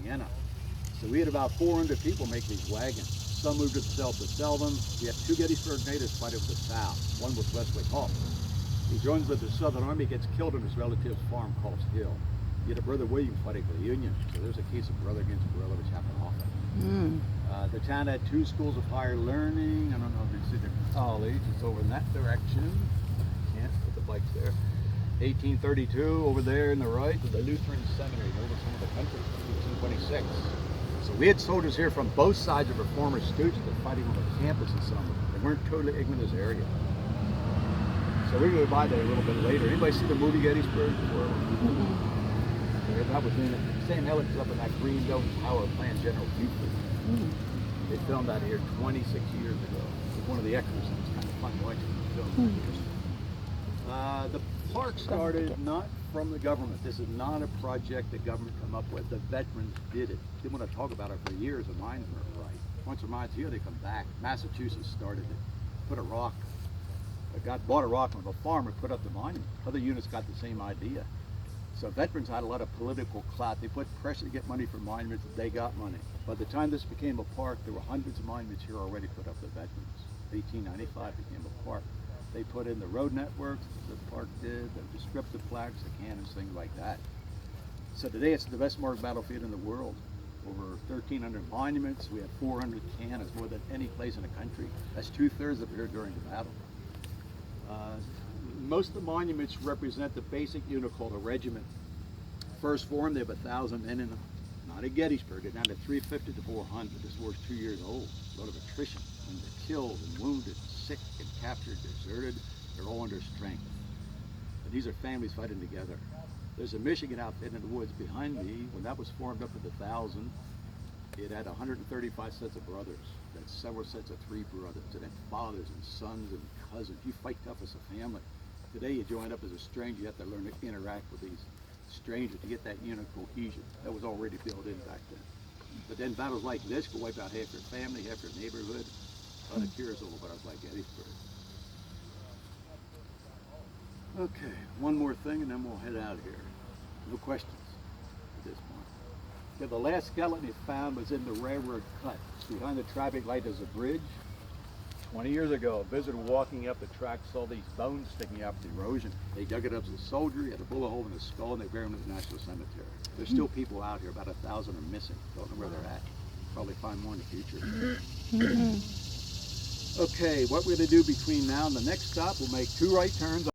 Vienna. So we had about 400 people make these wagons. Some moved themselves to sell them. We had 2 Gettysburg natives fighting with the South. One was Wesley Hall. He joins with the Southern Army, gets killed on his relative's farm called Hill. He had a brother William fighting for the Union. So there's a case of brother against brother, which happened often. The town had 2 schools of higher learning. I don't know if you see the college. It's over in that direction. Can't put the bikes there. 1832 over there in the right was the Lutheran Seminary over some of the country, 1826. So we had soldiers here from both sides of our former students that fighting on the campus in summer. They weren't totally ignorant of this area. So we go by there a little bit later. Anybody see the movie Gettysburg? That was in it. Sam Elliott was up in that green dome tower playing General Buford. They filmed that here 26 years ago. It was one of the extras. It was kind of fun watching the film. The park started not from the government. This is not a project the government come up with. The veterans did it. They want to talk about it for years. The mines weren't right. Once the mines here, they come back. Massachusetts started it. Put a rock. Bought a rock from a farmer, put up the monument. Other units got the same idea. So veterans had a lot of political clout. They put pressure to get money for monuments. They got money. By the time this became a park, there were hundreds of monuments here already put up to veterans. 1895 became a park. They put in the road networks, the park did, the descriptive flags, the cannons, things like that. So today it's the best marked battlefield in the world. Over 1,300 monuments. We have 400 cannons, more than any place in the country. That's 2/3 of it here during the battle. Most of the monuments represent the basic unit called a regiment. First formed, they have 1,000 men in them. Not at Gettysburg, they're down to 350 to 400. This war's 2 years old. A lot of attrition. And they're killed and wounded, sick and captured, deserted. They're all under strength. But these are families fighting together. There's a Michigan outfit in the woods behind me. When that was formed up at 1,000, it had 135 sets of brothers. It had several sets of 3 brothers. It had fathers and sons and cousins. You fight tough as a family. Today you join up as a stranger, you have to learn to interact with these strangers to get that unit cohesion. That was already built in back then. But then battles like this could wipe out half your family, half your neighborhood. A lot of tears over battles like Gettysburg. Okay, one more thing and then we'll head out of here. No questions at this point. Yeah, the last skeleton he found was in the railroad cut. Behind the traffic light is a bridge. 20 years ago, a visitor walking up the track saw these bones sticking out with erosion. They dug it up as a soldier. He had a bullet hole in his skull, and they buried him in the National Cemetery. There's still people out here. About 1,000 are missing. Don't know where they're at. Probably find more in the future. Okay, what we're going to do between now and the next stop, we'll make 2 right turns.